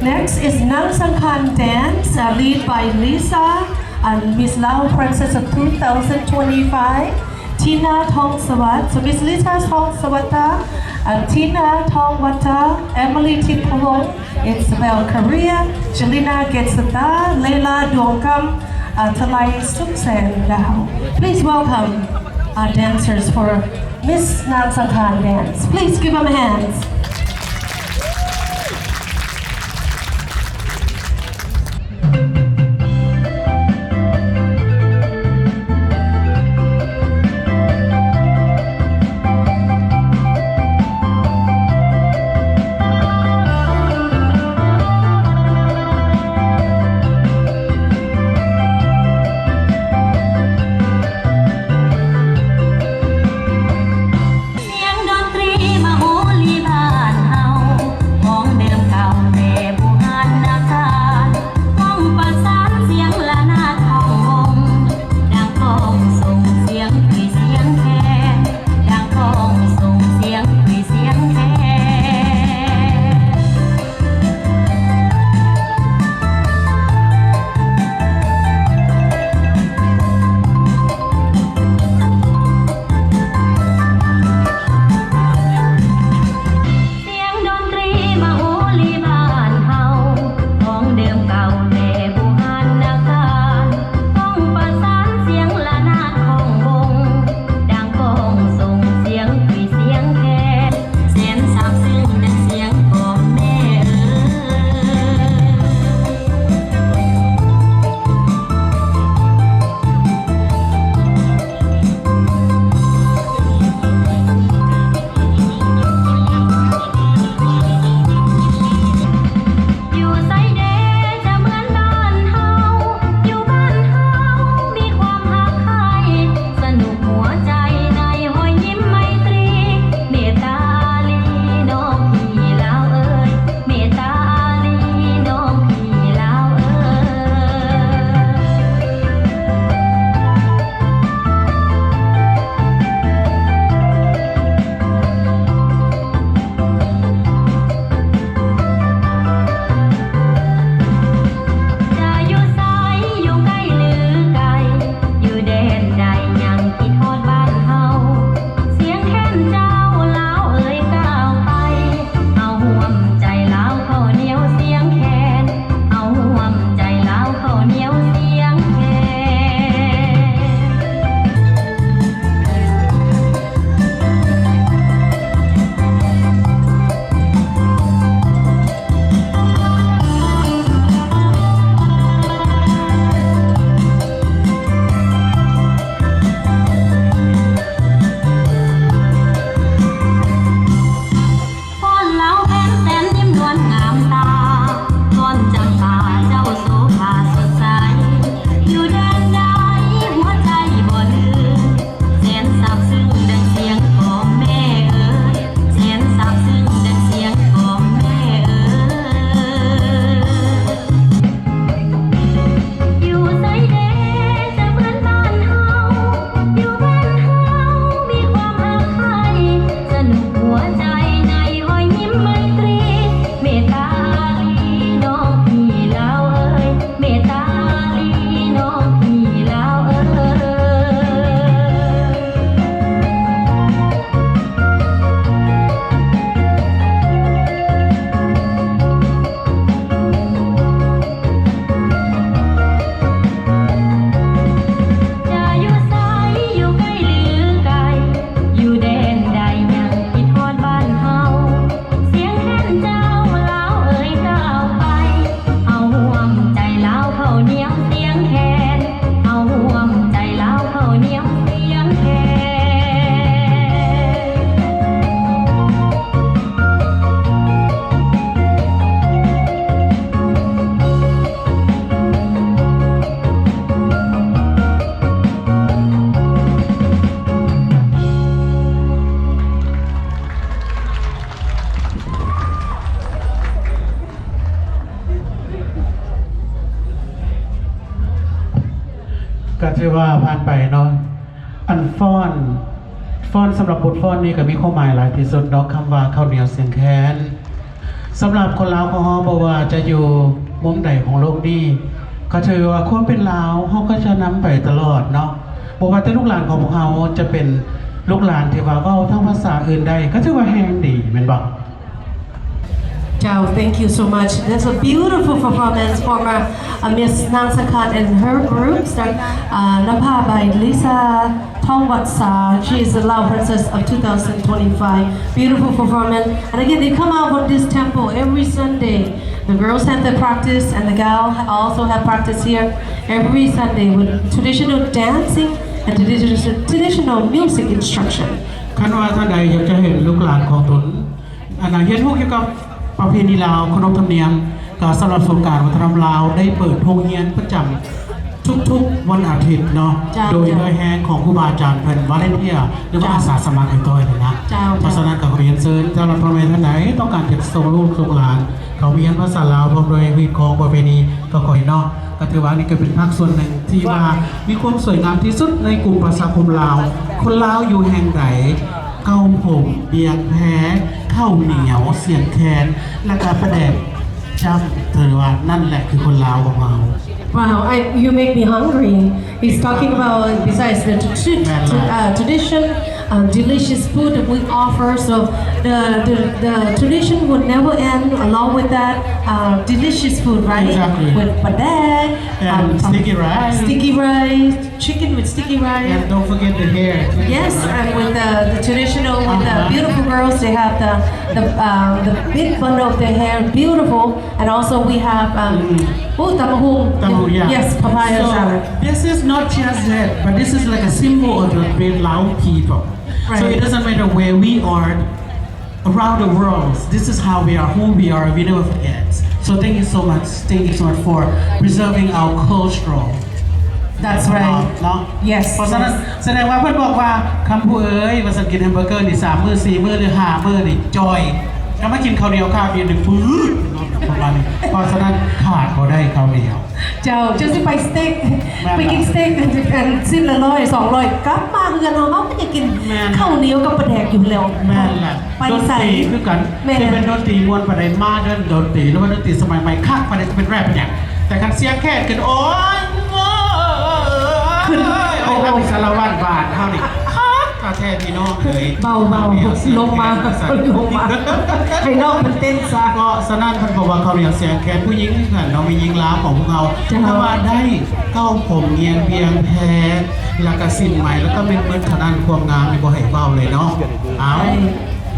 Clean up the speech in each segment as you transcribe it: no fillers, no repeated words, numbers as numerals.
Next is Nang Sangkan Dance, led by Lisa and Miss Lao Princess of 2025, Tina Thong Sawat. So Miss Lisa Thong Sawata and Tina Thong Wata, Emily Tipawong, Isabel Korea, Jelena Getsata, Leila Duongkam, Talai Suksen Dao. Please welcome our dancers for Miss Nang Sangkan Dance. Please give them hands.ก็ถือว่าผ่านไปเนาะอันฟ้อนสำหรับบทฟ้อนนี้ก็มีความหมายหลายที่สุดเนาะคำว่าข้าวเหนียวเสียงแค้น สำหรับคนลาวของเฮาบ่ว่าจะอยู่มุมใดของโลกนี้ก็ถือว่าความเป็นลาวเฮาก็จะนำไปตลอดเนาะบ่ว่าแต่ลูกหลานของพวกเฮาจะเป็นลูกหลานที่ว่าเว้าทั้งภาษาอื่นได้ก็ถือว่าแฮงดีแม่นบ่Ciao, thank you so much. That's a beautiful performance from Miss Nang Sakan and her group, Napa by Lisa Thongwatsa. She is the Lao Princess of 2025. Beautiful performance. And again, they come out from this temple every Sunday. The girls have their practice and the gal also have practice here every Sunday with traditional dancing and traditional music instruction. คันว่าท่านใดอยากจะเห็นลูกหลานของตนเรียนรู้เกี่ยวกับประเพณีลาวขนบธรรมเนียมก็สำหรับสงกรานต์วัฒนธรรมลาวได้เปิดโรงเรียนประจำทุกๆวันอาทิตย์เนาะโดยแฮงของครูบาอาจารย์เพิ่นวาเลนเทียหรือว่าอาสาสมัครให้ต้อยนะเพราะฉะนั้นก็เรียนเชิญสำหรับพ่อแม่ท่านใดต้องการจะส่งลูกส่งหลานเขาเรียนภาษาลาวพร้อมโดยวิถีของประเพณีก็ขอให้เนาะก็ถือว่านี่ก็เป็นภาคส่วนหนึ่งที่ว่ามีความสวยงามที่สุดในกลุ่มประชาคมลาวคนลาวอยู่แห่งใดเก้าผมเบียงแพ้ข้าวเหนียวเสียงแคนและการประแดกจำเธอว่านั่นแหละคือคนลาวของเรา Wow, you make me hungry. He's talking about besides the tradition, delicious food that we offer. So the tradition would never end. Along with that, delicious food, right? Exactly. With padang, sticky rice, chicken with sticky rice. And don't forget the hair. Yes, and with the traditional, with the beautiful girls, they have the big bundle of their hair, beautiful. And also we have tamahung. Yes, papaya salad. This is not just that, but this is like a symbol of the great Lao people. Right. So it doesn't matter where we are around the world. This is how we are, who we are. We never forget. So thank you so much. Thank you so much for preserving our cultural. That's right. เนาะ Yes. เพราะฉะนั้นแสดงว่าเพิ่นบอกว่าคำพูดว่าสังกินแฮมเบอร์เกอร์นี่3มื้อ4มื้อหรือ5มื้อนี่จอยถ้ามากินข้าวเหนียวข้าวเดียว1ฟื้นประมาณนี้เพราะฉะนั้นขาดบ่ได้ข้าวเหนียวเจ้าจะสิไปสเต็กไปกินสเต็กกันสิ้นละ100 200กลับมาเฮือนเฮาก็จะกินข้าวเหนียวกับปลาแดกอยู่แล้วแม่นล่ะไปใส่คือกันจะเป็นดนตรีมวนปานใดมาเด้อดนตรีหรือว่าดนตรีสมัยใหม่คักปานใดจะเป็นแรปอย่างแต่คันเสียงแค่ขึ้นโอ๊ยขึ้นโอ้โหสารวัตรบาทเฮานี่ข้าแท้พี่น้องเอ้ยเบาๆลงมาให้น้องมันเต้นซะก็สนั่นเพิ่นบอกว่าเขาเรียกเสียงแคนผู้หญิงกันเนาะมีหญิงลาวของพวกเราถ้าว่าได้เก้าผมเงียนเพียงแพ้แล้วก็สิ้นใหม่แล้วก็เป็นเบิดขนาดความงามนี่บ่ให้เว้าเลยเนาะเอา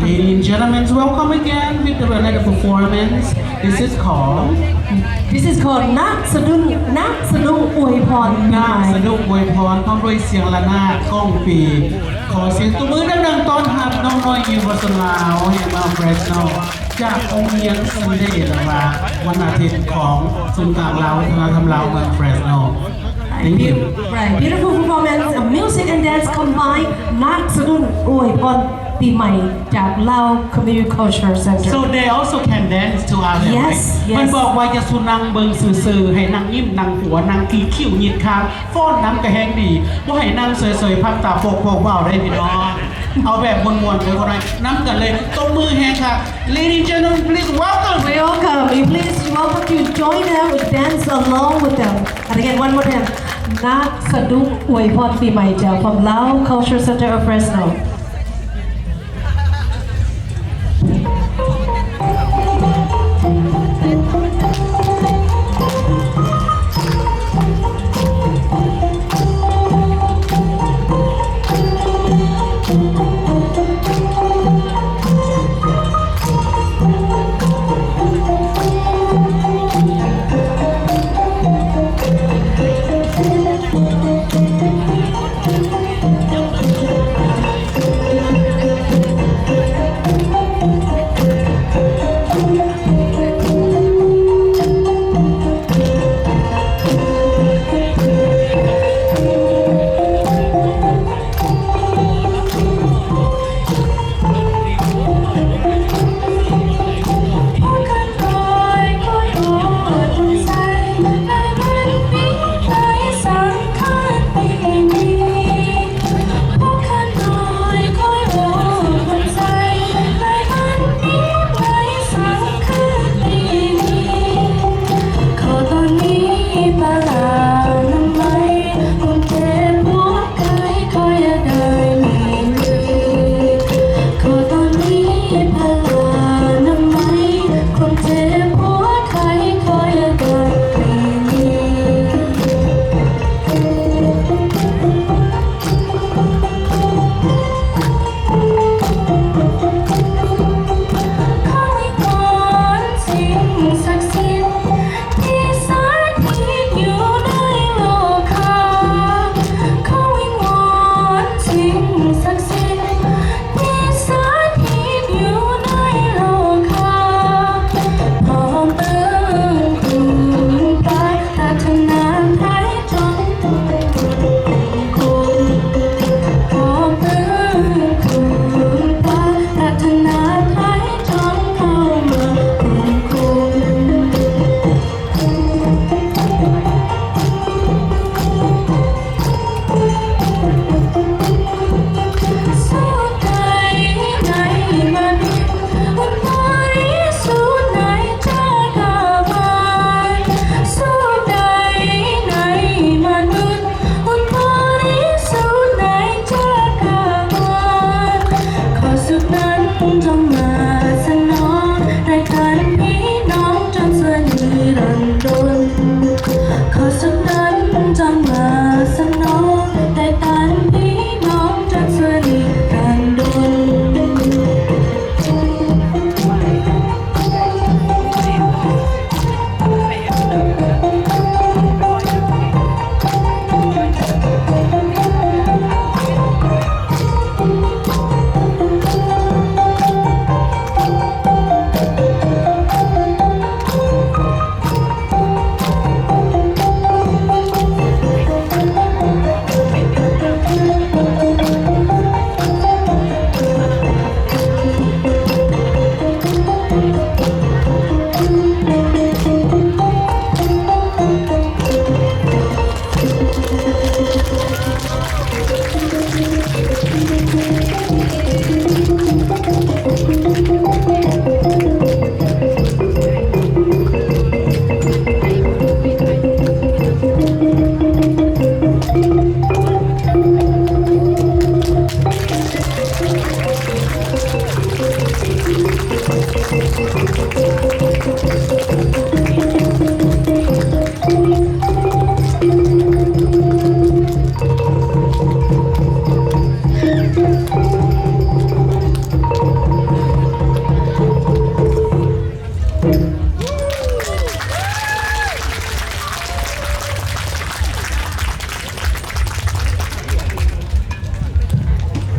Ladies and gentlemen, welcome again with the another performance. This is called นักสะดุ้งอวยพรนักสะดุ้งอวยพรพร้อมด้วยเสียงระนาดก้องปีขอเสียงตบมือดังๆต้อนรับน้องน้อยยูวสลาวเฮียมาเฟรชโนจากองค์เรียนซันเดย์นะคะวันอาทิตย์ของศูนย์กลางลาววัฒนธรรมลาวเมืองเฟรชโนRight, beautiful performance, music and dance combined. นักสะดุ้งอวยพรปีใหม่จาก Lao Community Culture Center. So they also can dance to our Yes, yes. มันบอกว่าจะสุนังเบิงซื่อๆให้นางยิ้มนางหัวนางขี้คิ้วหยิดคางฟ้อนน้ำกระแหงดีบ่ให้นางเสยๆพับตาโปกๆว้าวได้พี่น้องเอาแบบมวนๆเลยคนไหนน้ำกันเลยตบมือแฮงค่ะ Ladies and gentlemen, please welcome. Welcome. Please welcome to join them, dance along with them. And again, one more time. นักสะดุ้งอวยพรปีใหม่จาก from Lao Culture Center of Fresno.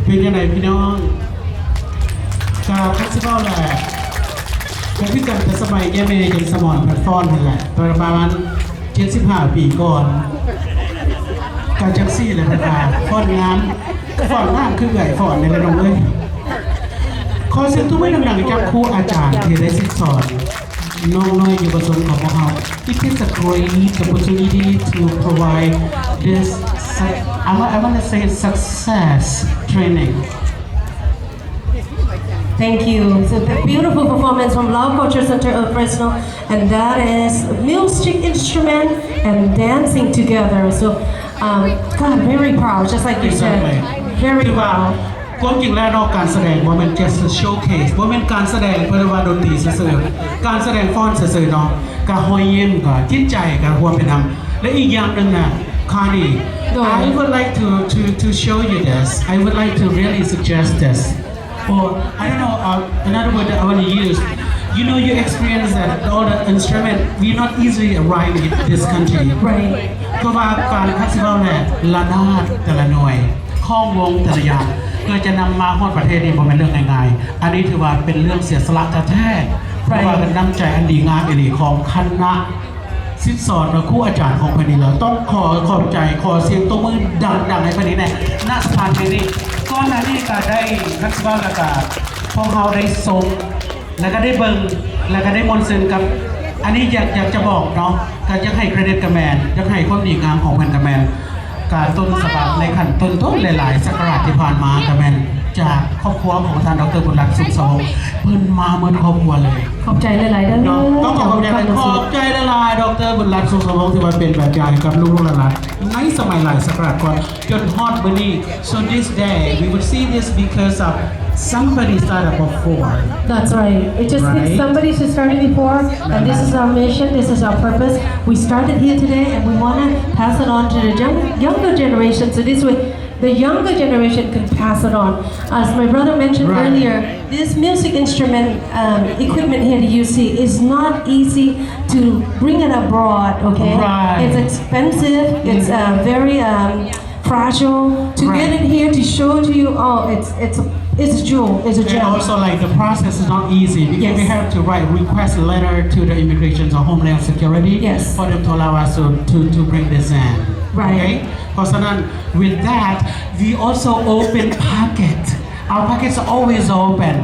เป็นยังไงพี่น้องกาเฟสติวัลแหละผมพี่กันแต่สมัยแย่เมย์ยังสมอนแพลตฟอร์มนั่นแหละประมาณ75 ปีก่อนการจักซี่เลยนะคะฟอนงามฟอนงามคือไก่ฟอนในระดับเลยขอเสียงทุกท่านดังๆจากครูอาจารย์ที่ได้ศึกษาน้องน้อยอยู่ประสงค์ของพวกเรา It is a great opportunity to provide this I want to say success training. Thank you. So the beautiful performance from Lao Culture Center of Fresno, and that is music instrument and dancing together. So, God, very proud, just like you said. Very คือว่า proud. ความจริงแล้วเนาะการแสดงว่ามัน just a showcase ว่ามันการแสดงเพื่อว่าดนตรีซื่อๆการแสดงฟ้อนซื่อๆเนาะก็หอยยิ้มก็จิตใจก็รวมเป็นนำและอีกอย่างหนึงน่ะคานี่ I would like to show you this I would like to really suggest this or I don't know another word that I want to use you know you experience that all the instrument we not easily arrive in this country Right. เพราะว่าการคัดเลือกเนี่ยระนาดแต่ละหน่วยข้องวงแต่ละอย่างเพื่อจะนำมาฮอดประเทศนี้บ่แม่นเรื่องง่ายๆอันนี้ถือว่าเป็นเรื่องเสียสละแท้ๆเพราะว่าเป็นน้ำใจอันดีงามอีหลีของคณะศิษย์สอนและครูอาจารย์ของเพิ่นนี่แล้วต้องขอบใจขอเสียงตบมือดังๆให้เพิ่นนี่แน่ณสถานที่นี้ก่อนหน้านี้ก็ได้คัดเลือกแล้วก็พวกเราได้ชมแล้วก็ได้เบิ่งแล้วก็ได้มนต์ซึ้งกับอันนี้อยากจะบอกเนาะก็อยากให้เครดิตกับแมนอยากให้ความดีงามของเพิ่นกับแมนการต้นฉบับในขั้นต้นหลายๆศักราชที่ผ่านมากับแมนจากครอบครัวของท่านดร.บุญรัตน์สุขสวัสดิ์เพิ่นมาเหมือนครอบครัวเลย ขอบใจหลายๆเด้อ ต้องขอบใจละลายดร.บุญรัตน์สุขสวัสดิ์ที่มาเป็นแบบอย่างกับลูกๆหลานๆในสมัยหลายศักราชก่อนจนฮอดมื้อนี้ so this day we would see this because of somebody started before That's right. It just Right. needs somebody to start it before, and this is our mission, this is our purpose. We started here today, and we want to pass it on to the younger generation, so this way the younger generation can pass it on. As my brother mentioned Right. earlier, this music instrument equipment here at UC is not easy to bring it abroad, okay? Right. It's expensive, it's very fragile. To get Right. it here to show to you, oh, it's a jewel, it's a And gem. also, like the process is not easy because Yes. we have to write request letter to the immigration or Homeland Security Yes. for them to allow us to bring this in. Right. Okay. เพราะฉะนั้น with that, we also open pocket. Our pockets are always open.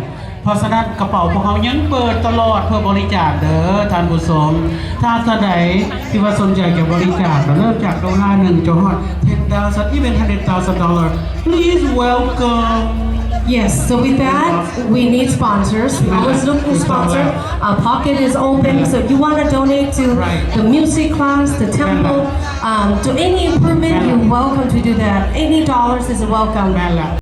เพราะฉะนั้นกระเป๋าพวกเขายังเปิดตลอดเพื่อบริจาคเด้อท่านผู้ชมถ้าท่านใดที่ว่าสนใจจะบริจาคเริ่มจาก$1จนฮอด$10,000 even $100,000 please welcome. Yes, so with that, we need sponsors. We always look for sponsors. Our pocket is open, so if you want to donate to Right. the music class, the temple, to any improvement, you're welcome to do that. Any dollars is welcome. แม่นละ